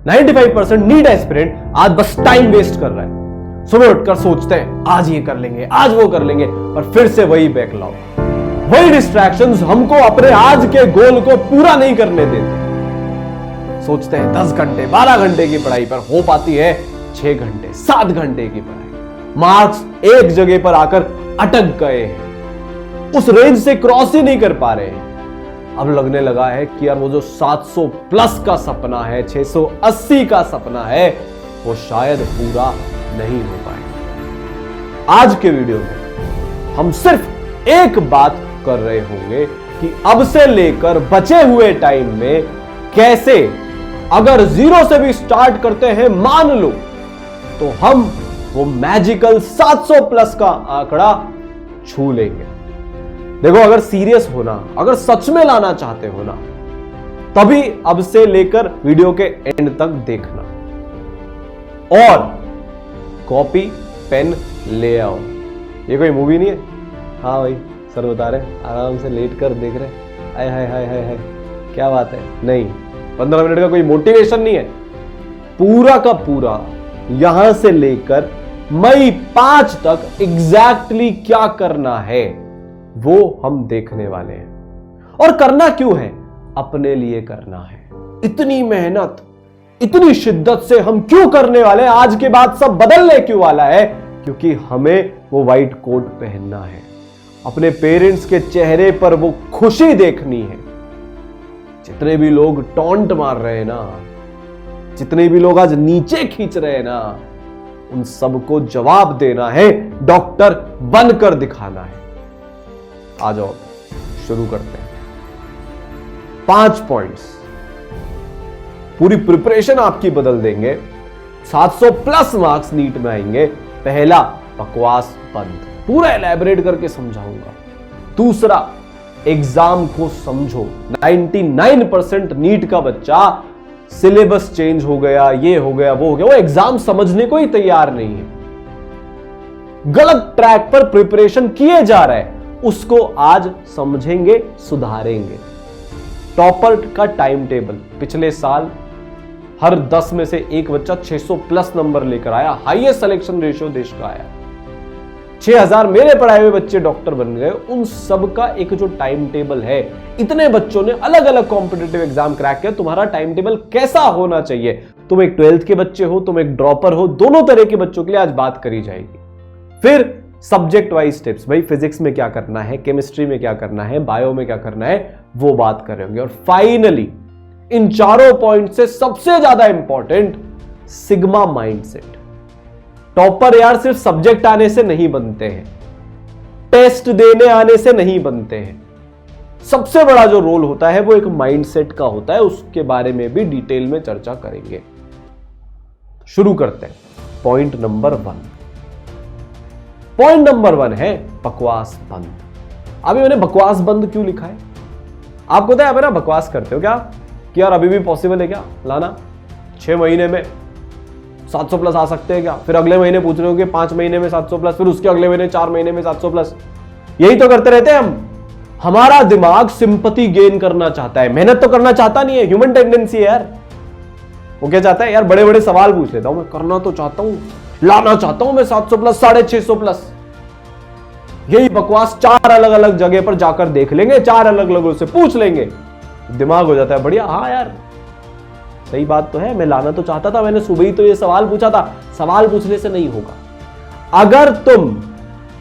95% NEET aspirant आज बस time waste कर रहा है। सुबह उठकर सोचते हैं आज ये कर लेंगे, आज वो कर लेंगे, पर फिर से वही बैकलॉग, वही डिस्ट्रैक्शंस हमको अपने आज के गोल को पूरा नहीं करने देते। सोचते हैं 10 घंटे 12 घंटे की पढ़ाई, पर हो पाती है 6 घंटे 7 घंटे की पढ़ाई। मार्क्स एक जगह पर आकर अटक गए हैं, उस रेंज से क्रॉस ही नहीं कर पा रहे हैं। अब लगने लगा है कि यार वो जो 700 प्लस का सपना है, 680 का सपना है, वो शायद पूरा नहीं हो पाएगा। आज के वीडियो में हम सिर्फ एक बात कर रहे होंगे कि अब से लेकर बचे हुए टाइम में कैसे, अगर 0 से भी स्टार्ट करते हैं मान लो, तो हम वो मैजिकल 700 प्लस का आंकड़ा छू लेंगे। देखो, अगर सीरियस होना, अगर सच में लाना चाहते हो ना, तभी अब से लेकर वीडियो के एंड तक देखना और कॉपी पेन ले आओ। ये कोई मूवी नहीं है। हाँ भाई, सर बता रहे, आराम से लेट कर देख रहे, हाय हाय हाय हाय हाय, क्या बात है। नहीं, 15 मिनट का कोई मोटिवेशन नहीं है। पूरा का पूरा यहां से लेकर मई 5 तक एग्जैक्टली क्या करना है वो हम देखने वाले हैं। और करना क्यों है? अपने लिए करना है। इतनी मेहनत, इतनी शिद्दत से हम क्यों करने वाले हैं? आज के बाद सब बदलने क्यों वाला है? क्योंकि हमें वो व्हाइट कोट पहनना है, अपने पेरेंट्स के चेहरे पर वो खुशी देखनी है। जितने भी लोग टॉन्ट मार रहे हैं ना, जितने भी लोग आज नीचे खींच रहे हैं ना, उन सबको जवाब देना है, डॉक्टर बनकर दिखाना है। आ जाओ, शुरू करते हैं। 5 पॉइंट्स पूरी प्रिपरेशन आपकी बदल देंगे। 700 प्लस मार्क्स नीट में आएंगे। पहला, बकवास बंद, पूरा एलैबोरेट करके समझाऊंगा। दूसरा, एग्जाम को समझो। 99% नीट का बच्चा सिलेबस चेंज हो गया, ये हो गया, वो हो गया, वो एग्जाम समझने को ही तैयार नहीं है। गलत ट्रैक पर प्रिपरेशन किए जा रहा है, उसको आज समझेंगे, सुधारेंगे। टॉपर का टाइम टेबल, पिछले साल हर 10 में से एक बच्चा 600 प्लस नंबर लेकर आया, हाईएस्ट सिलेक्शन रेशियो देश का आया। 6000 मेरे पढ़ाए हुए बच्चे डॉक्टर बन गए। उन सब का एक जो टाइम टेबल है, इतने बच्चों ने अलग अलग कॉम्पिटिटिव एग्जाम क्रैक किया। तुम्हारा टाइम टेबल कैसा होना चाहिए? तुम एक 12th के बच्चे हो, तुम एक ड्रॉपर हो, दोनों तरह के बच्चों के लिए आज बात करी जाएगी। फिर सब्जेक्ट वाइज स्टेप्स, भाई फिजिक्स में क्या करना है, केमिस्ट्री में क्या करना है, बायो में क्या करना है, वो बात करेंगे। और फाइनली इन चारों पॉइंट से सबसे ज्यादा इंपॉर्टेंट, सिग्मा माइंडसेट। टॉपर यार सिर्फ सब्जेक्ट आने से नहीं बनते हैं, टेस्ट देने आने से नहीं बनते हैं। सबसे बड़ा जो रोल होता है वो एक माइंडसेट का होता है, उसके बारे में भी डिटेल में चर्चा करेंगे। शुरू करते हैं। Point number 1। पॉइंट नंबर 1 है बकवास बंद। अभी मैंने बकवास बंद क्यों लिखा है? आपको पता है आप ना बकवास करते हो क्या कि यार अभी भी पॉसिबल है क्या लाना, 6 महीने में 700 प्लस आ सकते हैं क्या? फिर अगले महीने पूछ रहे हो कि 5 महीने में 700 प्लस, फिर उसके अगले महीने 4 महीने में 700 प्लस। यही तो करते रहते हैं हम। हमारा दिमाग सिंपैथी गेन करना चाहता है, मेहनत तो करना चाहता नहीं है। ह्यूमन टेंडेंसी है यार। वो क्या चाहता है यार? बड़े बड़े सवाल पूछ लेता हूं मैं, करना तो चाहता हूं, लाना चाहता हूं मैं 700 प्लस, 650 प्लस। यही बकवास 4 अलग अलग जगह पर जाकर देख लेंगे, 4 अलग लोगों से पूछ लेंगे, दिमाग हो जाता है बढ़िया। हाँ यार, सही बात तो है, मैं लाना तो चाहता था, मैंने सुबह ही तो ये सवाल पूछा था। सवाल पूछने से नहीं होगा। अगर तुम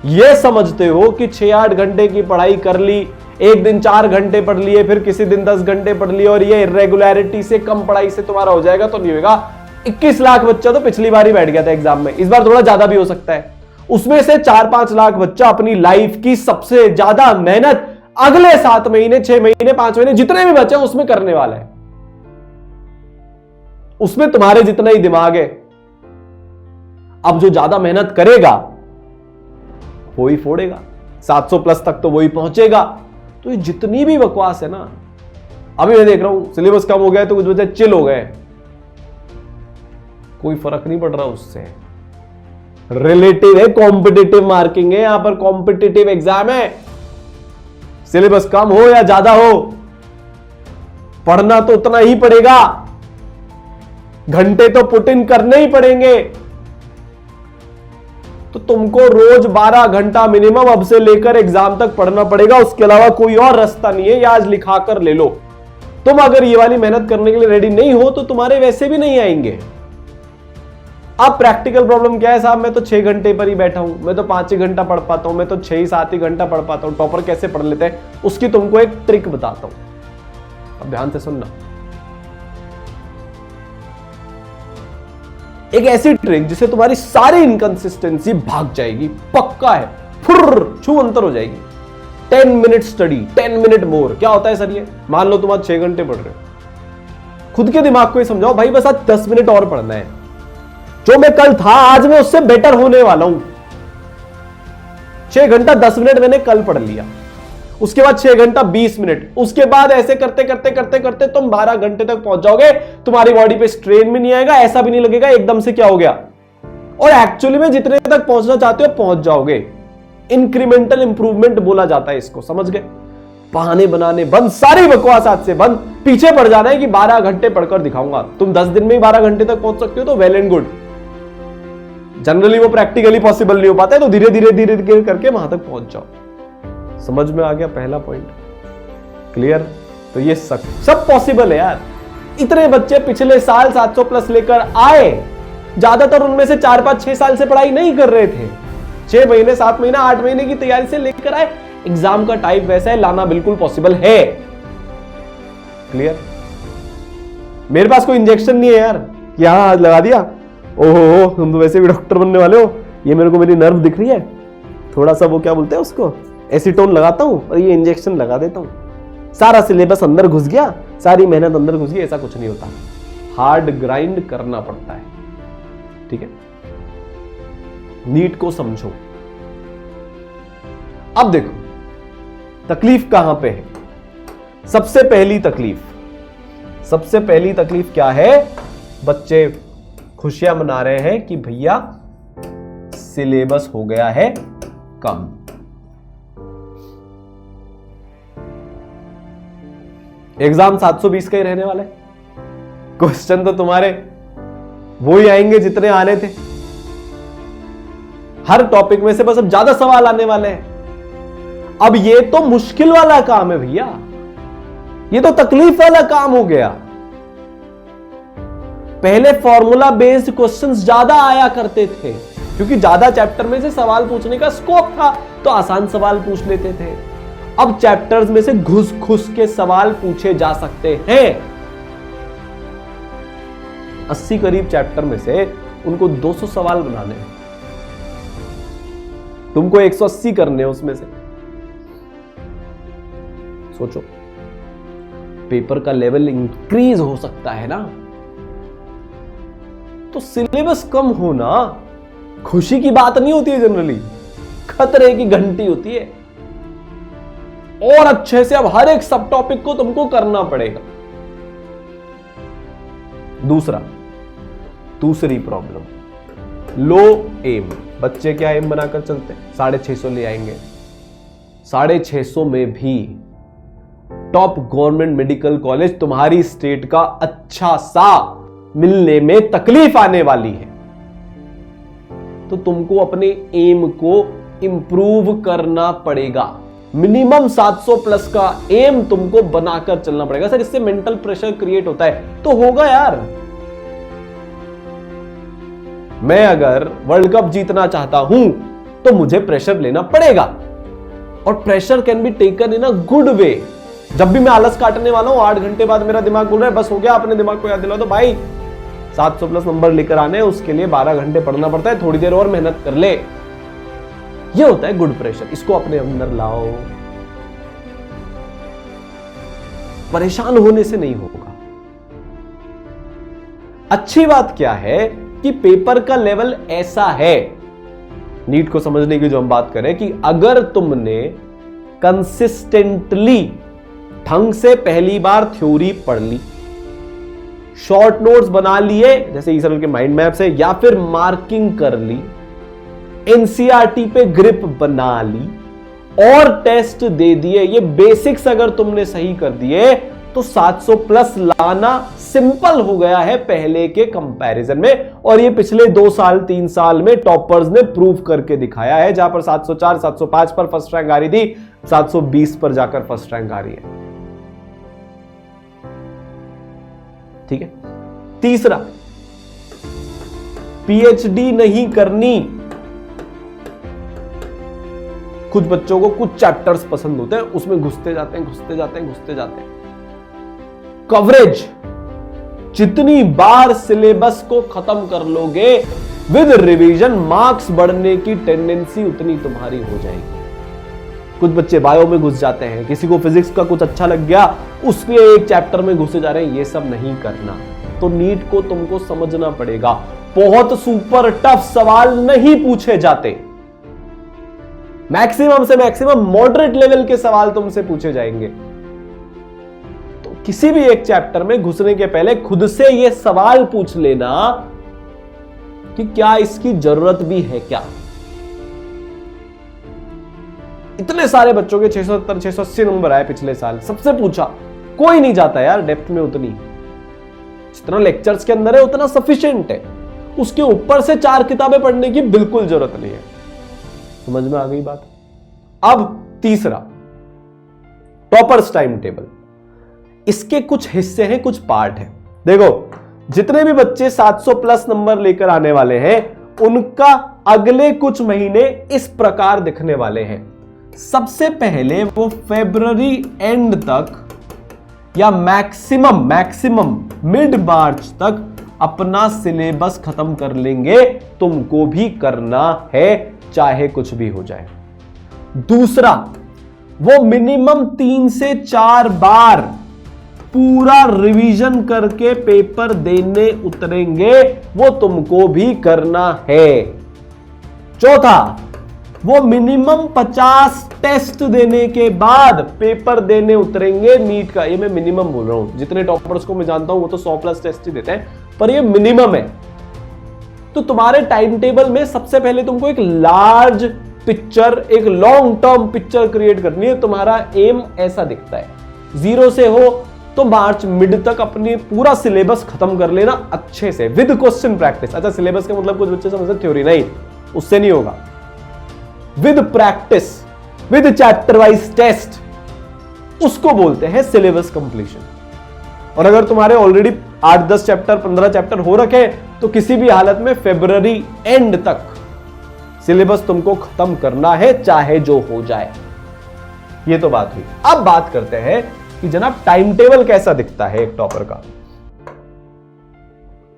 ये समझते हो कि 6-8 घंटे की पढ़ाई कर ली, एक दिन 4 घंटे पढ़ लिए, फिर किसी दिन 10 घंटे पढ़ लिए, और ये इरेगुलरिटी से कम पढ़ाई से तुम्हारा हो जाएगा, तो नहीं होगा। 21 लाख बच्चा तो पिछली बार ही बैठ गया था एग्जाम में, इस बार थोड़ा ज्यादा भी हो सकता है। उसमें से 4-5 लाख बच्चा अपनी लाइफ की सबसे ज्यादा मेहनत अगले 7 महीने, 6 महीने, 5 महीने, जितने भी बच्चे उसमें करने वाला है। उसमें तुम्हारे जितना ही दिमाग है। अब जो ज्यादा मेहनत करेगा वो ही फोड़ेगा, 700 प्लस तक तो वही पहुंचेगा। तो ये जितनी भी बकवास है ना, अभी मैं देख रहा हूं सिलेबस कम हो गया तो कुछ बच्चे चिल हो गए, कोई फर्क नहीं पड़ रहा उससे। रिलेटिव है, कॉम्पिटिटिव मार्किंग है, यहां पर कॉम्पिटिटिव एग्जाम है। सिलेबस कम हो या ज्यादा हो, पढ़ना तो उतना ही पड़ेगा। घंटे तो पुट इन करने ही पड़ेंगे। तो तुमको रोज 12 घंटा मिनिमम अब से लेकर एग्जाम तक पढ़ना पड़ेगा, उसके अलावा कोई और रास्ता नहीं है। या आज लिखा कर ले लो। तुम अगर ये वाली मेहनत करने के लिए रेडी नहीं हो तो तुम्हारे वैसे भी नहीं आएंगे। अब प्रैक्टिकल प्रॉब्लम क्या है साहब, मैं तो 6 घंटे पर ही बैठा हूं, मैं तो 5 ही घंटा पढ़ पाता हूं, मैं तो 6 ही 7 ही घंटा पढ़ पाता हूं। टॉपर कैसे पढ़ लेते हैं उसकी तुमको एक ट्रिक बताता हूं, अब ध्यान से सुनना। एक ऐसी ट्रिक जिसे तुम्हारी सारी इनकंसिस्टेंसी भाग जाएगी, पक्का है, फुर्र छू अंतर हो जाएगी। 10 मिनट स्टडी, 10 मिनट मोर। क्या होता है सर ये? मान लो तुम आज 6 घंटे पढ़ रहे हो, खुद के दिमाग को ही समझाओ भाई बस आज 10 मिनट और पढ़ना है। जो मैं कल था आज मैं उससे बेटर होने वाला हूं। 6 घंटा 10 मिनट मैंने कल पढ़ लिया, उसके बाद 6 घंटा 20 मिनट, उसके बाद ऐसे करते करते करते करते तुम 12 घंटे तक पहुंच जाओगे। तुम्हारी बॉडी पे स्ट्रेन भी नहीं आएगा, ऐसा भी नहीं लगेगा एकदम से क्या हो गया, और एक्चुअली में जितने तक पहुंचना चाहते हो पहुंच जाओगे। इंक्रीमेंटल इंप्रूवमेंट बोला जाता है इसको, समझ गए? बहाने बनाने बंद, सारी बकवास आज से बंद। पीछे पड़ जाना है कि 12 घंटे पढ़कर दिखाऊंगा। तुम 10 दिन में ही 12 घंटे तक पहुंच सकते हो तो वेल एंड गुड। जनरली वो प्रैक्टिकली पॉसिबल नहीं हो पाता है, तो धीरे धीरे धीरे धीरे करके वहां तक पहुंच जाओ। समझ में आ गया पहला पॉइंट? क्लियर? तो ये सब पॉसिबल है यार। इतने बच्चे पिछले साल 700 प्लस लेकर आए, ज्यादातर उनमें से 4-5-6 साल से पढ़ाई नहीं कर रहे थे। 6 महीने 7 महीना 8 महीने की तैयारी से लेकर आए। एग्जाम का टाइप वैसा है, लाना बिल्कुल पॉसिबल है। क्लियर? मेरे पास कोई इंजेक्शन नहीं है यार, यहां लगा दिया, ओहो तुम तो वैसे भी डॉक्टर बनने वाले हो, ये मेरे को मेरी नर्व दिख रही है, थोड़ा सा वो क्या बोलते हैं उसको, एसीटोन लगाता हूं और ये इंजेक्शन लगा देता हूं, सारा सिलेबस अंदर घुस गया, सारी मेहनत अंदर घुस गई। ऐसा कुछ नहीं होता, हार्ड ग्राइंड करना पड़ता है। ठीक है, नीट को समझो। अब देखो तकलीफ कहां पे है। सबसे पहली तकलीफ क्या है? बच्चे खुशियां मना रहे हैं कि भैया सिलेबस हो गया है कम। एग्जाम 720 का ही रहने वाला है, क्वेश्चन तो तुम्हारे वो ही आएंगे जितने आने थे। हर टॉपिक में से बस अब ज्यादा सवाल आने वाले हैं। अब ये तो मुश्किल वाला काम है भैया, ये तो तकलीफ वाला काम हो गया। पहले फॉर्मूला बेस्ड क्वेश्चंस ज्यादा आया करते थे, क्योंकि ज्यादा चैप्टर में से सवाल पूछने का स्कोप था, तो आसान सवाल पूछ लेते थे। अब चैप्टर्स में से घुस घुस के सवाल पूछे जा सकते हैं। 80 करीब चैप्टर में से उनको 200 सवाल बनाने हैं, तुमको 180 करने हैं उसमें से। सोचो, पेपर का लेवल इंक्रीज हो सकता है ना, तो सिलेबस कम होना खुशी की बात नहीं होती है, जनरली खतरे की घंटी होती है। और अच्छे से अब हर एक सब टॉपिक को तुमको करना पड़ेगा। दूसरी प्रॉब्लम, लो एम। बच्चे क्या एम बनाकर चलते हैं? 650 ले आएंगे। 650 में भी टॉप गवर्नमेंट मेडिकल कॉलेज तुम्हारी स्टेट का अच्छा सा मिलने में तकलीफ आने वाली है। तो तुमको अपने एम को इंप्रूव करना पड़ेगा। मिनिमम 700 प्लस का एम तुमको बनाकर चलना पड़ेगा। सर इससे मेंटल प्रेशर क्रिएट होता है, तो होगा यार। मैं अगर वर्ल्ड कप जीतना चाहता हूं तो मुझे प्रेशर लेना पड़ेगा, और pressure can be taken in a good way. जब भी मैं आलस काटने वाला हूं, 8 घंटे बाद मेरा दिमाग बोल रहा है बस हो गया, अपने दिमाग को याद दिला दो भाई 700 प्लस नंबर लेकर आने, उसके लिए 12 घंटे पढ़ना पड़ता है, थोड़ी देर और मेहनत कर ले। ये होता है गुड प्रेशर, इसको अपने अंदर लाओ। परेशान होने से नहीं होगा। अच्छी बात क्या है कि पेपर का लेवल ऐसा है, नीट को समझने की जो हम बात करें, कि अगर तुमने कंसिस्टेंटली ढंग से पहली बार थ्योरी पढ़ ली, शॉर्ट नोट्स बना लिए जैसे ईसरल के माइंड मैप से, या फिर मार्किंग कर ली, एनसीईआरटी पे ग्रिप बना ली और टेस्ट दे दिए, ये बेसिक्स अगर तुमने सही कर दिए तो 700 प्लस लाना सिंपल हो गया है पहले के कंपैरिजन में, और ये पिछले 2 साल 3 साल में टॉपर्स ने प्रूव करके दिखाया है। जहां पर 704 705 पर फर्स्ट रैंक आ रही थी, 720 पर जाकर फर्स्ट रैंक आ रही है। ठीक है। तीसरा, पीएचडी नहीं करनी। कुछ बच्चों को कुछ चैप्टर्स पसंद होते हैं, उसमें घुसते जाते हैं घुसते जाते हैं घुसते जाते हैं। कवरेज, जितनी बार सिलेबस को खत्म कर लोगे विद रिवीजन, मार्क्स बढ़ने की टेंडेंसी उतनी तुम्हारी हो जाएगी। कुछ बच्चे बायो में घुस जाते हैं, किसी को फिजिक्स का कुछ अच्छा लग गया, उसके एक चैप्टर में घुसे जा रहे हैं। ये सब नहीं करना। तो नीट को तुमको समझना पड़ेगा, बहुत सुपर टफ सवाल नहीं पूछे जाते। मैक्सिमम से मैक्सिमम मॉडरेट लेवल के सवाल तुमसे पूछे जाएंगे। तो किसी भी एक चैप्टर में घुसने के पहले खुद से यह सवाल पूछ लेना कि क्या इसकी जरूरत भी है क्या। इतने सारे बच्चों के 670 680 नंबर आए पिछले साल, सबसे पूछा, कोई नहीं जाता यार डेप्थ में उतनी। जितना लेक्चर्स के अंदर है उतना सफिशिएंट है, उसके ऊपर से 4 किताबें पढ़ने की बिल्कुल जरूरत नहीं है। समझ में आ गई बात। अब तीसरा, टॉपर्स टाइम टेबल। इसके कुछ हिस्से हैं, कुछ पार्ट हैं। देखो, जितने भी बच्चे 700 प्लस नंबर लेकर आने वाले हैं, उनका अगले कुछ महीने इस प्रकार दिखने वाले हैं। सबसे पहले वो फरवरी एंड तक या मैक्सिमम मिड मार्च तक अपना सिलेबस खत्म कर लेंगे। तुमको भी करना है, चाहे कुछ भी हो जाए। दूसरा, वो मिनिमम 3 से 4 बार पूरा रिवीजन करके पेपर देने उतरेंगे, वो तुमको भी करना है। चौथा, वो मिनिमम 50 टेस्ट देने के बाद पेपर देने उतरेंगे नीट का। ये मैं मिनिमम बोल रहा हूं, जितने टॉपर्स को मैं जानता हूं वो तो 100 प्लस टेस्ट ही देते हैं, पर ये मिनिमम है। तो तुम्हारे टाइम टेबल में सबसे पहले तुमको एक लार्ज पिक्चर, एक लॉन्ग टर्म पिक्चर क्रिएट करनी है। तुम्हारा एम ऐसा दिखता है, 0 से हो तो मार्च मिड तक अपनी पूरा सिलेबस खत्म कर लेना अच्छे से विद क्वेश्चन प्रैक्टिस। अच्छा, सिलेबस का मतलब कुछ बच्चे समझते थ्योरी, नहीं, उससे नहीं होगा। With practice, with chapter wise test, उसको बोलते हैं सिलेबस कंप्लीशन। और अगर तुम्हारे ऑलरेडी 8-10 चैप्टर 15 चैप्टर हो रखे, तो किसी भी हालत में फरवरी एंड तक सिलेबस तुमको खत्म करना है, चाहे जो हो जाए। ये तो बात हुई। अब बात करते हैं कि जनाब टाइम टेबल कैसा दिखता है एक टॉपर का।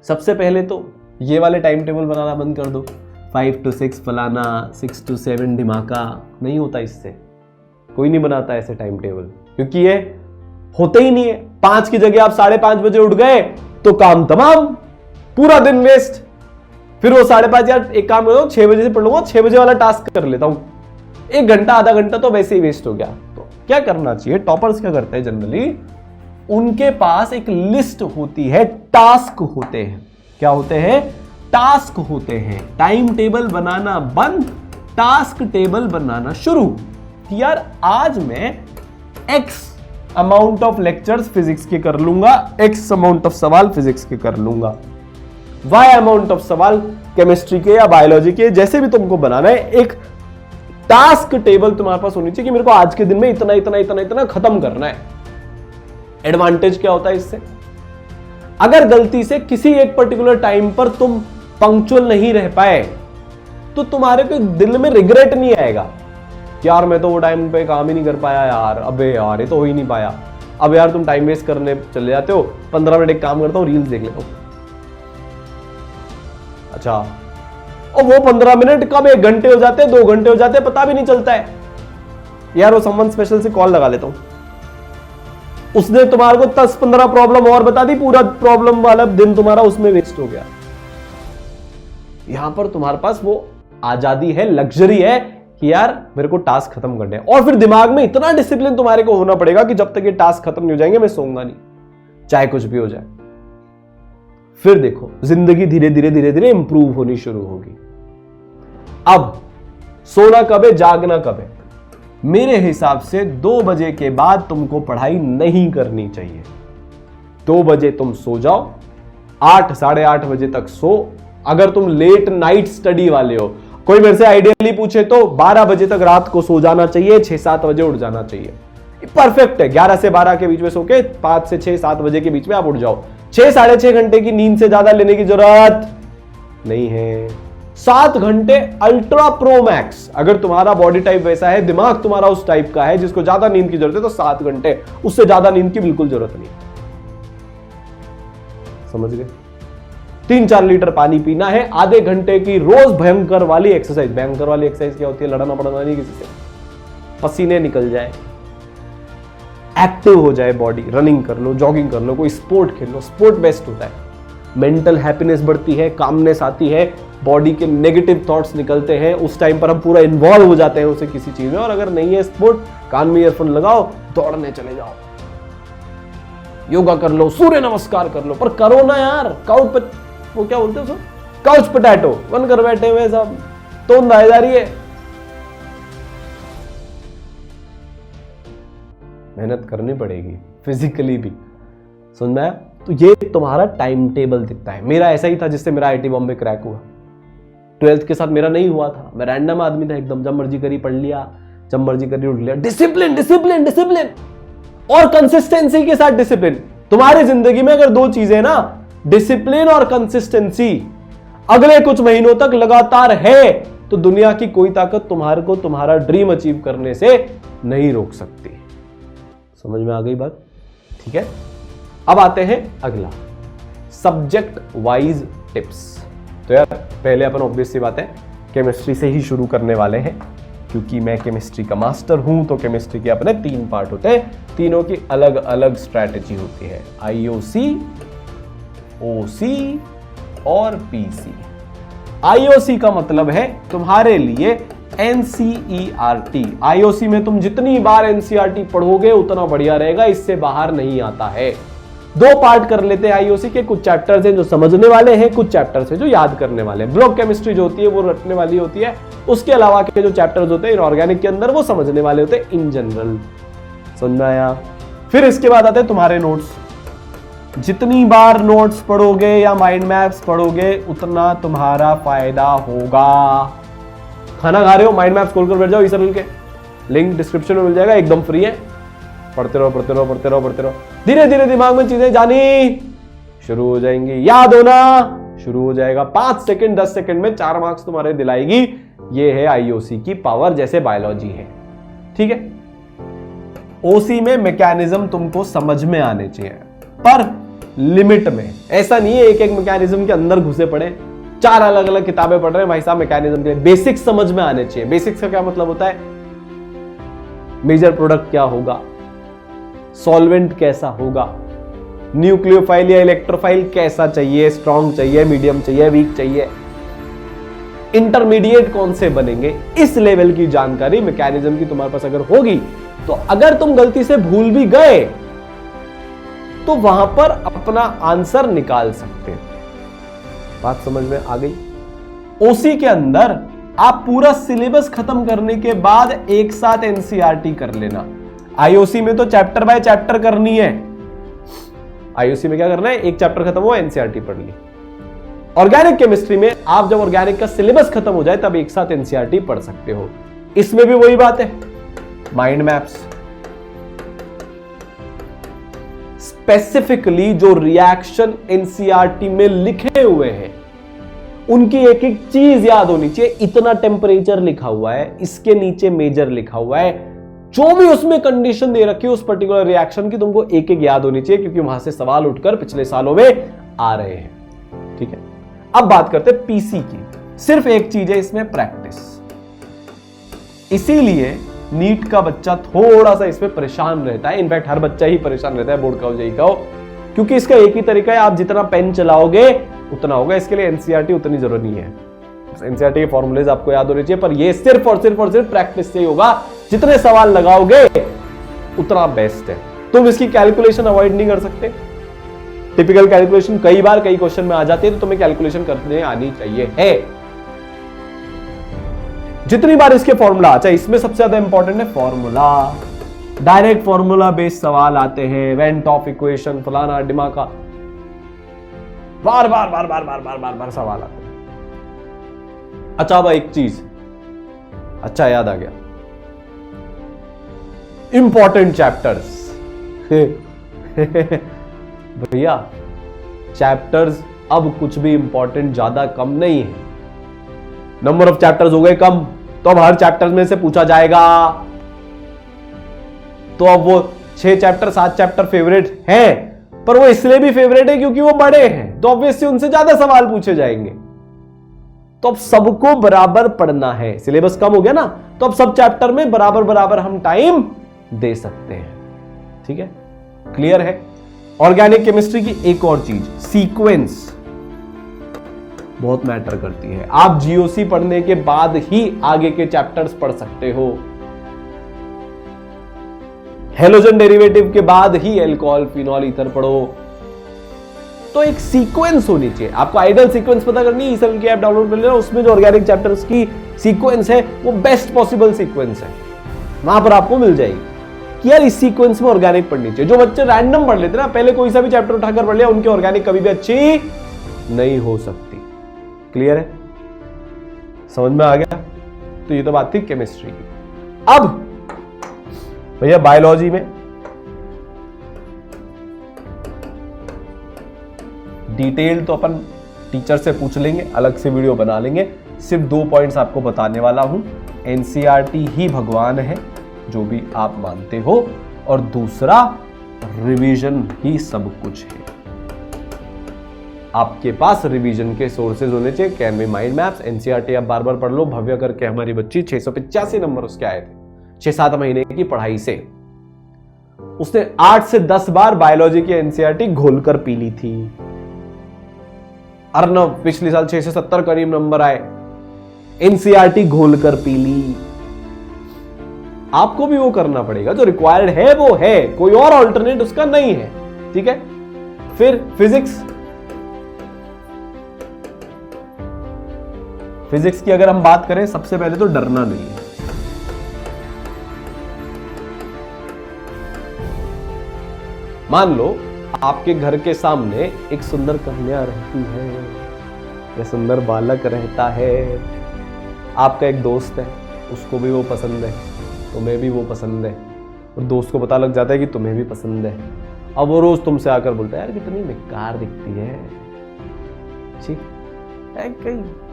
सबसे पहले तो ये वाले टाइम टेबल बनाना बंद कर दो। 5 to 6 फलाना, 6 to 7 ढिमाका, नहीं होता इससे। कोई नहीं बनाता ऐसे टाइम टेबल, क्योंकि ये होते ही नहीं है। 5 की जगह आप 5:30 बजे उठ गए तो काम तमाम, पूरा दिन वेस्ट। फिर वो 5:30, यार एक काम करो 6 बजे से पढ़ लूंगा, 6 बजे वाला टास्क कर लेता हूं, 1 घंटा आधा घंटा तो वैसे ही वेस्ट हो गया। तो क्या करना चाहिए? टॉपर्स क्या करते हैं जनरली, उनके पास एक लिस्ट होती है, टास्क होते हैं। क्या होते हैं? टास्क होते हैं। टाइम टेबल बनाना बंद, टास्क टेबल बनाना शुरू। यार आज मैं x amount of lectures physics के कर लूंगा, एक्स अमाउंट ऑफ सवाल फिजिक्स के कर लूंगा, वाई अमाउंट ऑफ सवाल केमिस्ट्री के या बायोलॉजी के, जैसे भी तुमको बनाना है। एक टास्क टेबल तुम्हारे पास होनी चाहिए कि मेरे को आज के दिन में इतना इतना इतना इतना खत्म करना है। एडवांटेज क्या होता है इससे? अगर गलती से किसी एक पर्टिकुलर टाइम पर तुम पंक्चुअल नहीं रह पाए, तो तुम्हारे को दिल में रिग्रेट नहीं आएगा कि यार मैं तो वो टाइम पे काम ही नहीं कर पाया यार, अबे यार ये तो हो ही नहीं पाया। अब यार तुम टाइम वेस्ट करने चले जाते हो, 15 मिनट एक काम करता हूं, रील्स देख लेता हूं। अच्छा, और वो 15 मिनट कब 1 घंटे हो जाते हैं, 2 घंटे हो जाते हैं, पता भी नहीं चलता है। यार वो समवन स्पेशल से कॉल लगा लेता हूं, उसने तुम्हारे को 10-15 प्रॉब्लम और बता दी, पूरा प्रॉब्लम वाला दिन तुम्हारा उसमें वेस्ट हो गया। यहां पर तुम्हारे पास वो आजादी है, लग्जरी है कि यार मेरे को टास्क खत्म करने हैं। और फिर दिमाग में इतना डिसिप्लिन तुम्हारे को होना पड़ेगा कि जब तक ये टास्क खत्म नहीं हो जाएंगे मैं सोऊंगा नहीं, चाहे कुछ भी हो जाए। फिर देखो जिंदगी धीरे धीरे धीरे धीरे इंप्रूव होनी शुरू होगी। अब सोना कब है, जागना कब है? मेरे हिसाब से 2 बजे के बाद तुमको पढ़ाई नहीं करनी चाहिए। 2 बजे तुम सो जाओ, 8 साढ़े 8 बजे तक सो। अगर तुम लेट नाइट स्टडी वाले हो, कोई मेरे से आइडियली पूछे तो 12 बजे तक रात को सो जाना चाहिए, 6-7 बजे उठ जाना चाहिए, परफेक्ट है। 11 से 12 के बीच में सो के 5 से 6-7 बजे के बीच में आप उठ जाओ। 6 साढ़े 6 घंटे की नींद से ज्यादा लेने की जरूरत नहीं है। 7 घंटे अल्ट्रा प्रो मैक्स। अगर तुम्हारा बॉडी टाइप वैसा है, दिमाग तुम्हारा उस टाइप का है जिसको ज्यादा नींद की जरूरत है, तो 7 घंटे, उससे ज्यादा नींद की बिल्कुल जरूरत नहीं। समझ गए? 3-4 लीटर पानी पीना है। आधे घंटे की रोज भयंकर वाली एक्सरसाइज। भयंकर वाली एक्सरसाइज क्या होती है? लड़ना पड़ना नहीं किसी से, पसीने निकल जाए, एक्टिव हो जाए बॉडी। रनिंग कर लो, जॉगिंग कर लो, कोई स्पोर्ट खेल लो। स्पोर्ट बेस्ट होता है। मेंटल हैप्पीनेस बढ़ती है, कामनेस आती है, बॉडी के नेगेटिव थॉट्स निकलते हैं। उस टाइम पर हम पूरा इन्वॉल्व हो जाते हैं उसे किसी चीज में। और अगर नहीं है स्पोर्ट, कान में ईयरफोन लगाओ, दौड़ने चले जाओ, योगा कर लो, सूर्य नमस्कार कर लो। पर करो ना यार, काउच पे वो क्या बोलते हैं, काउच पोटैटो बन कर बैठे हुए सब, तो जा रही है। मेहनत करनी पड़ेगी फिजिकली भी। समझ में आया? तो ये तुम्हारा टाइम टेबल दिखता है। मेरा ऐसा ही था जिससे मेरा आईटी बॉम्बे क्रैक हुआ। 12th के साथ मेरा नहीं हुआ था। मैं रैंडम आदमी था एकदम, जब मर्जी करी पढ़ लिया, जब मर्जी करी उठ लिया। डिसिप्लिन डिसिप्लिन डिसिप्लिन और कंसिस्टेंसी के साथ डिसिप्लिन। तुम्हारी जिंदगी में अगर 2 चीजें ना, डिसिप्लिन और कंसिस्टेंसी, अगले कुछ महीनों तक लगातार है, तो दुनिया की कोई ताकत तुम्हारे को तुम्हारा ड्रीम अचीव करने से नहीं रोक सकती। समझ में आ गई बात? ठीक है, अब आते हैं अगला, सब्जेक्ट वाइज टिप्स। तो यार पहले अपन ऑब्वियस सी बात है केमिस्ट्री से ही शुरू करने वाले हैं, क्योंकि मैं केमिस्ट्री का मास्टर हूं। तो केमिस्ट्री के अपने 3 पार्ट होते हैं, तीनों की अलग अलग स्ट्रैटेजी होती है, आईओसी, ओसी और पीसी। आईओसी का मतलब है तुम्हारे लिए एनसीईआरटी। आईओसी में तुम जितनी बार एनसीईआरटी पढ़ोगे उतना बढ़िया रहेगा, इससे बाहर नहीं आता है। 2 पार्ट कर लेते हैं आईओसी के। कुछ चैप्टर्स हैं जो समझने वाले हैं, कुछ चैप्टर्स हैं जो याद करने वाले हैं। ब्लॉक केमिस्ट्री जो होती है वो रटने वाली होती है। उसके अलावा के जो चैप्टर्स होते हैं इनऑर्गेनिक के अंदर, वो समझने वाले होते हैं इन जनरल। समझ में आया? फिर इसके बाद आते हैं तुम्हारे नोट्स। जितनी बार नोट्स पढ़ोगे या माइंड मैप्स पढ़ोगे उतना तुम्हारा फायदा होगा। खाना खा रहे हो, माइंड मैप्स खोलकर बैठ जाओ, इसरल के लिंक डिस्क्रिप्शन में मिल जाएगा, एकदम फ्री है। पढ़ते रहो पढ़ते रहो पढ़ते रहो पढ़ते रहो, धीरे धीरे दिमाग में चीजें जानी शुरू हो जाएंगी, याद होना शुरू हो जाएगा। 5 सेकंड 10 सेकंड में 4 मार्क्स तुम्हारे दिलाएगी। ये है आईओसी की पावर, जैसे बायोलॉजी है। ठीक है, ओसी में मैकेनिज्म तुमको समझ में आने चाहिए, पर लिमिट में। ऐसा नहीं है एक एक मैकेनिज्म के अंदर घुसे पड़े, 4 अलग अलग किताबें पढ़ रहे हैं भाई साहब मैकेनिज्म के। बेसिक्स समझ में आने चाहिए। बेसिक्स का क्या मतलब होता है? मेजर प्रोडक्ट क्या होगा, सॉल्वेंट कैसा होगा, न्यूक्लियोफाइल या इलेक्ट्रोफाइल कैसा चाहिए, स्ट्रॉन्ग चाहिए, मीडियम चाहिए, वीक चाहिए, इंटरमीडिएट कौन से बनेंगे। इस लेवल की जानकारी मैकेनिज्म की तुम्हारे पास अगर होगी, तो अगर तुम गलती से भूल भी गए तो वहां पर अपना आंसर निकाल सकते हो। बात समझ में आ गई? ओसी के अंदर आप पूरा सिलेबस खत्म करने के बाद एक साथ एनसीईआरटी कर लेना। आईओसी में तो चैप्टर बाय चैप्टर करनी है। आईओसी में क्या करना है, एक चैप्टर खत्म हुआ एनसीईआरटी पढ़ ली। ऑर्गेनिक केमिस्ट्री में आप जब ऑर्गेनिक का सिलेबस खत्म हो जाए तब एक साथ एनसीईआरटी पढ़ सकते हो। इसमें भी वही बात है, माइंड मैप्स, स्पेसिफिकली जो रिएक्शन एनसीईआरटी में लिखे हुए हैं उनकी एक एक चीज याद होनी चाहिए। इतना टेम्परेचर लिखा हुआ है, इसके नीचे मेजर लिखा हुआ है, जो भी उसमें कंडीशन दे रखी है उस पर्टिकुलर रिएक्शन की तुमको एक एक याद होनी चाहिए, क्योंकि वहां से सवाल उठकर पिछले सालों में आ रहे हैं। ठीक है, अब बात करते हैं पीसी की। सिर्फ एक चीज है इसमें, प्रैक्टिस। इसीलिए नीट का बच्चा थोड़ा सा इसमें परेशान रहता है। इनफैक्ट हर बच्चा ही परेशान रहता है, बोर्ड का हो जेईई का हो, क्योंकि इसका एक ही तरीका है, आप जितना पेन चलाओगे उतना होगा। इसके लिए एनसीईआरटी उतनी जरूरत नहीं है। एनसीईआरटी के फॉर्मूलेज आपको याद होने चाहिए, पर ये सिर्फ और सिर्फ और सिर्फ प्रैक्टिस से ही होगा। जितने सवाल लगाओगे उतना बेस्ट है। तुम इसकी कैलकुलेशन अवॉइड नहीं कर सकते। टिपिकल कैलकुलेशन कई बार कई क्वेश्चन में आ जाती है, तो तुम्हें कैलकुलेशन करने आनी चाहिए है। जितनी बार इसके फॉर्मूला, अच्छा इसमें सबसे ज्यादा इंपॉर्टेंट है फॉर्मूला। डायरेक्ट फॉर्मूला बेस्ड सवाल आते हैं, वेंट ऑफ इक्वेशन फलाना डिमाका, बार बार बार बार बार बार बार बार सवाल आते हैं। अच्छा अब एक चीज, अच्छा याद आ गया, इंपॉर्टेंट चैप्टर्स। भैया चैप्टर्स अब कुछ भी इंपॉर्टेंट ज्यादा कम नहीं है। नंबर ऑफ चैप्टर्स हो गए कम, तो अब हर चैप्टर में से पूछा जाएगा। तो अब वो 6 चैप्टर 7 चैप्टर फेवरेट हैं, पर वो इसलिए भी फेवरेट है क्योंकि वो बड़े हैं, तो ऑब्वियसली उनसे ज्यादा सवाल पूछे जाएंगे। तो अब सबको बराबर पढ़ना है, सिलेबस कम हो गया ना, तो अब सब चैप्टर में बराबर बराबर हम टाइम दे सकते हैं। ठीक है, क्लियर है। ऑर्गेनिक केमिस्ट्री की एक और चीज, सीक्वेंस बहुत मैटर करती है। आप जीओसी पढ़ने के बाद ही आगे के चैप्टर्स पढ़ सकते हो। हेलोजन डेरिवेटिव के बाद ही अल्कोहल फिनॉल ईथर पढ़ो। तो एक सीक्वेंस होनी चाहिए। आपको आइडियल सीक्वेंस पता करनी है, ई7 की ऐप डाउनलोड कर लेना, उसमें जो ऑर्गेनिक चैप्टर्स की सीक्वेंस है वो बेस्ट पॉसिबल सीक्वेंस है, वहां पर आपको मिल जाएगी कि यार इस सीक्वेंस में ऑर्गेनिक पढ़नी चाहिए। जो बच्चे रैंडम पढ़ लेते ना, पहले कोई सा भी चैप्टर उठाकर पढ़ लिया, उनकी ऑर्गेनिक कभी भी अच्छी नहीं हो सकती। क्लियर है, समझ में आ गया। तो ये तो बात थी केमिस्ट्री की। अब भैया बायोलॉजी में डिटेल तो अपन टीचर से पूछ लेंगे, अलग से वीडियो बना लेंगे। सिर्फ 2 पॉइंट्स आपको बताने वाला हूं। एनसीईआरटी ही भगवान है, जो भी आप मानते हो, और दूसरा रिवीजन ही सब कुछ है। आपके पास रिवीजन के सोर्सेज होने चाहिए। Can be mind maps, NCERT आप बार बार पढ़ लो। भव्य करके हमारी बच्ची 685 नंबर उसके आए थे 6-7 महीने की पढ़ाई से। उसने 8 से 10 बार बायोलॉजी की एनसीईआरटी घोलकर पी ली थी। अर्नव पिछले साल 6 से 70 करीब नंबर आए, एनसीईआरटी घोलकर पी ली। आपको भी वो करना पड़ेगा, जो रिक्वायर्ड है वो है, कोई और ऑल्टरनेट उसका नहीं है। ठीक है, फिर फिजिक्स की अगर हम बात करें, सबसे पहले तो डरना नहीं है। मान लो आपके घर के सामने एक सुंदर कन्या रहती है या सुंदर बालक रहता है, आपका एक दोस्त है, उसको भी वो पसंद है, तुम्हें भी वो पसंद है, और दोस्त को पता लग जाता है कि तुम्हें भी पसंद है। अब वो रोज तुमसे आकर बोलता है, यार कितनी बेकार दिखती है,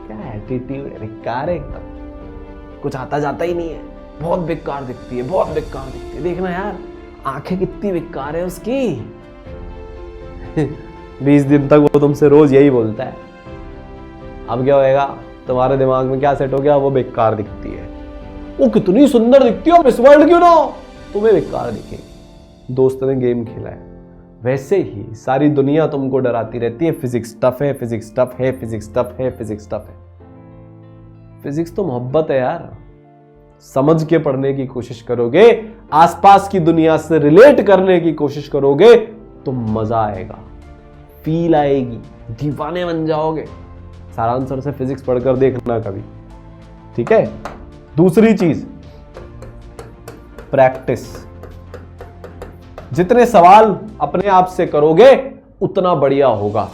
क्या एटीट्यूड है, बेकार है एकदम, कुछ आता जाता ही नहीं है, बहुत बेकार दिखती है, बहुत बेकार दिखती है, देखना यार आंखें कितनी बेकार है उसकी। 20 दिन तक वो तुमसे रोज यही बोलता है। अब क्या होएगा, तुम्हारे दिमाग में क्या सेट हो गया, वो बेकार दिखती है, वो कितनी सुंदर दिखती है, मिस वर्ल्ड क्यों ना हो, तुम्हें बेकार दिखेगी। दोस्त ने गेम खेला है। वैसे ही सारी दुनिया तुमको डराती रहती है, फिजिक्स टफ है, फिजिक्स टफ है, फिजिक्स टफ है, फिजिक्स टफ है। फिजिक्स तो मोहब्बत है यार, समझ के पढ़ने की कोशिश करोगे, आसपास की दुनिया से रिलेट करने की कोशिश करोगे तो मजा आएगा, फील आएगी, दीवाने बन जाओगे। सारांश सर से फिजिक्स पढ़कर देखना कभी। ठीक है, दूसरी चीज प्रैक्टिस। जितने सवाल अपने आप से करोगे उतना बढ़िया होगा।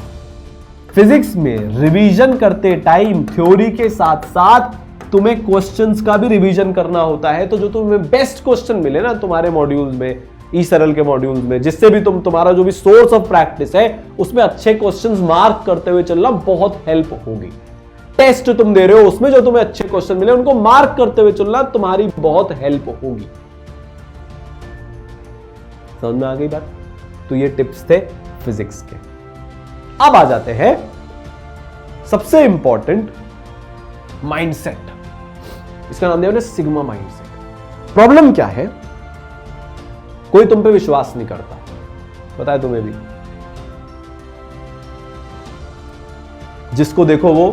फिजिक्स में रिवीजन करते टाइम थ्योरी के साथ साथ तुम्हें क्वेश्चंस का भी रिवीजन करना होता है। तो जो तुम्हें बेस्ट क्वेश्चन मिले ना तुम्हारे मॉड्यूल्स में, ई सरल के मॉड्यूल्स में, जिससे भी तुम्हारा जो भी सोर्स ऑफ प्रैक्टिस है उसमें अच्छे क्वेश्चंस मार्क करते हुए चलना बहुत हेल्प होगी। टेस्ट तुम दे रहे हो, उसमें जो तुम्हें अच्छे क्वेश्चन मिले उनको मार्क करते हुए चलना तुम्हारी बहुत हेल्प होगी। समझ में आ गई बात? तो ये टिप्स थे फिजिक्स के। अब आ जाते हैं सबसे इंपॉर्टेंट, माइंडसेट। इसका नाम दिया सिग्मा माइंडसेट। प्रॉब्लम क्या है, कोई तुम पे विश्वास नहीं करता, पता है तुम्हें भी। जिसको देखो वो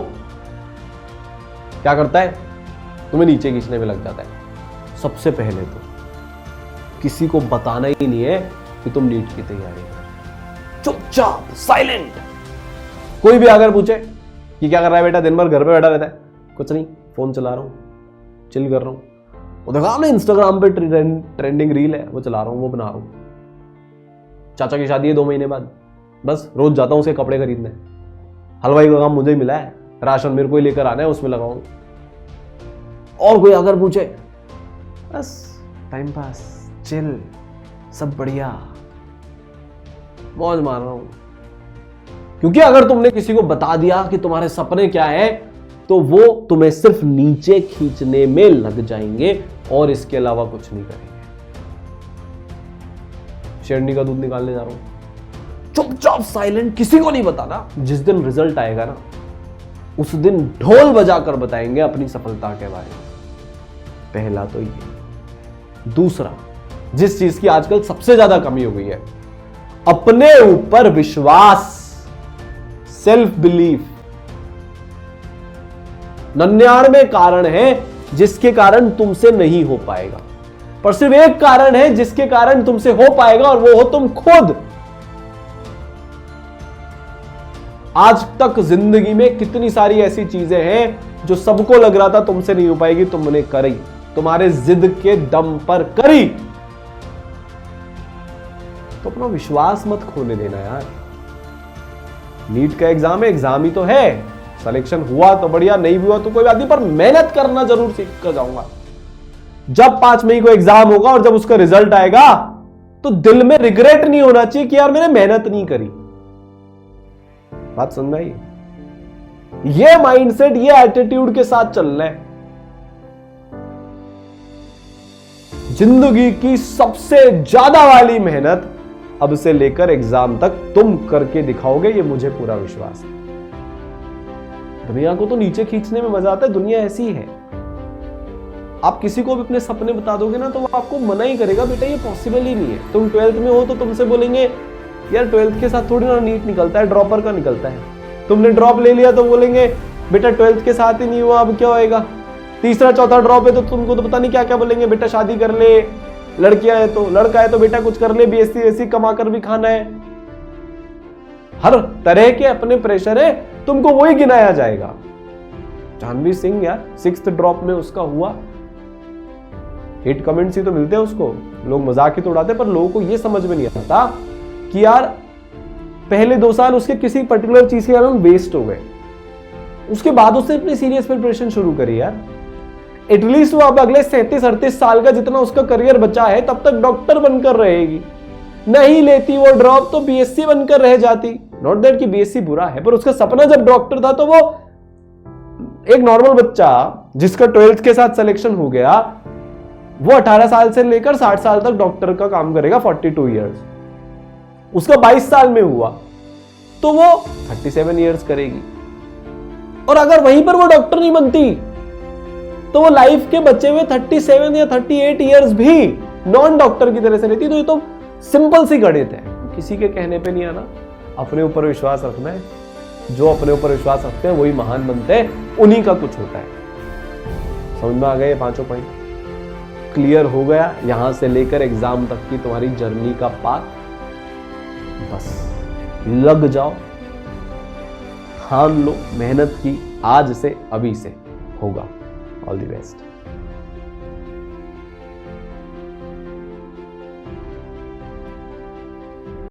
क्या करता है, तुम्हें नीचे खींचने में लग जाता है। सबसे पहले तो किसी को बताना ही नहीं है कि तुम नीट की तैयारी कर, चुपचाप साइलेंट। कोई भी अगर पूछे कि क्या कर रहा है बेटा, दिन भर घर पे बैठा रहता है, कुछ नहीं फोन चला रहा हूं, चिल कर रहा हूँ। वो देखा आपने इंस्टाग्राम पे ट्रेंडिंग रील है, वो चला रहा हूँ, वो बना रहा हूँ। चाचा की शादी है 2 महीने बाद, बस रोज जाता हूँ उसके कपड़े खरीदने। हलवाई का काम मुझे ही मिला है, राशन मेरे को ही लेकर आना है, उसमें लगाऊं। और कोई अगर पूछे, बस टाइम पास, चिल, सब बढ़िया, मौज मार रहा हूं। क्योंकि अगर तुमने किसी को बता दिया कि तुम्हारे सपने क्या है, तो वो तुम्हें सिर्फ नीचे खींचने में लग जाएंगे और इसके अलावा कुछ नहीं करेंगे। शेरनी का दूध निकालने जा रहा हूं, चुपचाप साइलेंट, किसी को नहीं बताना। जिस दिन रिजल्ट आएगा ना, उस दिन ढोल बजाकर बताएंगे अपनी सफलता के बारे में। पहला तो ये। दूसरा, जिस चीज की आजकल सबसे ज्यादा कमी हो गई है, अपने ऊपर विश्वास, सेल्फ बिलीफ। 99 कारण है जिसके कारण तुमसे नहीं हो पाएगा, पर सिर्फ एक कारण है जिसके कारण तुमसे हो पाएगा, और वो हो तुम खुद। आज तक जिंदगी में कितनी सारी ऐसी चीजें हैं जो सबको लग रहा था तुमसे नहीं हो पाएगी, तुमने करी, तुम्हारे जिद के दम पर करी। तो अपना विश्वास मत खोने देना यार। नीट का एग्जाम है, एग्जाम ही तो है, सिलेक्शन हुआ तो बढ़िया, नहीं हुआ तो कोई बात नहीं, पर मेहनत करना जरूर सीख कर जाऊंगा। जब 5 मई को एग्जाम होगा और जब उसका रिजल्ट आएगा, तो दिल में रिग्रेट नहीं होना चाहिए कि यार मैंने मेहनत नहीं करी। बात समझ आई? ये माइंडसेट, ये एटीट्यूड के साथ चलना है। जिंदगी की सबसे ज्यादा वाली मेहनत अब से लेकर एग्जाम तक तुम करके दिखाओगे, ये मुझे पूरा विश्वास है। दुनिया को तो नीचे खींचने में मजा आता है, दुनिया ऐसी है। आप किसी को भी अपने सपने बता दोगे ना, तो वो आपको मना ही करेगा, बेटा ये पॉसिबल ही नहीं है। तुम 12th में हो तो तुमसे बोलेंगे यार 12th के साथ थोड़ी ना नीट निकलता है, ड्रॉपर का निकलता है। तुमने ड्रॉप ले लिया तो बोलेंगे बेटा 12th के साथ ही नहीं हुआ, अब क्या होएगा। तीसरा चौथा ड्रॉप है तो तुमको तो पता नहीं क्या क्या बोलेंगे, बेटा शादी कर ले, लड़कियां है तो, लड़का है तो बेटा कुछ कर ले, बीएससी वैसी कमा कर भी खाना है। हर तरह के अपने प्रेशर है, तुमको वही गिनाया जाएगा। जानवी सिंह यार 6th ड्रॉप में उसका हुआ, हिट कमेंट्स ही तो मिलते हैं उसको, लोग मजाक ही तो उड़ाते, पर लोगों को यह समझ में नहीं आता कि यार पहले 2 साल उसके किसी पर्टिकुलर चीज के कारण वेस्ट हो गए, उसके बाद उसने अपनी सीरियस प्रिपरेशन शुरू करी यार। एटलीस्ट वो अब अगले 37-38 साल का जितना उसका करियर बचा है, तब तक डॉक्टर बनकर रहेगी। नहीं लेती वो ड्रॉप तो बीएससी बनकर रह जाती। नॉट दैट कि बीएससी बुरा है, पर उसका सपना जब डॉक्टर था, तो वो एक नॉर्मल बच्चा जिसका 12th के साथ सिलेक्शन हो गया, वो 18 साल से लेकर 60 साल तक डॉक्टर का काम करेगा, 42 इयर्स। उसका 22 साल में हुआ तो वो 37 इयर्स करेगी। और अगर वहीं पर वो डॉक्टर नहीं बनती, तो वो लाइफ के बचे हुए 37 या 38 इयर्स भी नॉन डॉक्टर की तरह से लेती। तो ये तो सिंपल सी गणित है, किसी के कहने पे नहीं आना, अपने ऊपर विश्वास रखना है। जो अपने ऊपर विश्वास रखते हैं वही महान बनते हैं, उन्हीं का कुछ होता है। समझ में आ गए 5 पॉइंट? क्लियर हो गया यहां से लेकर एग्जाम तक की तुम्हारी जर्नी का पाथ? बस लग जाओ, ठान लो, मेहनत की आज से, अभी से होगा। All the best.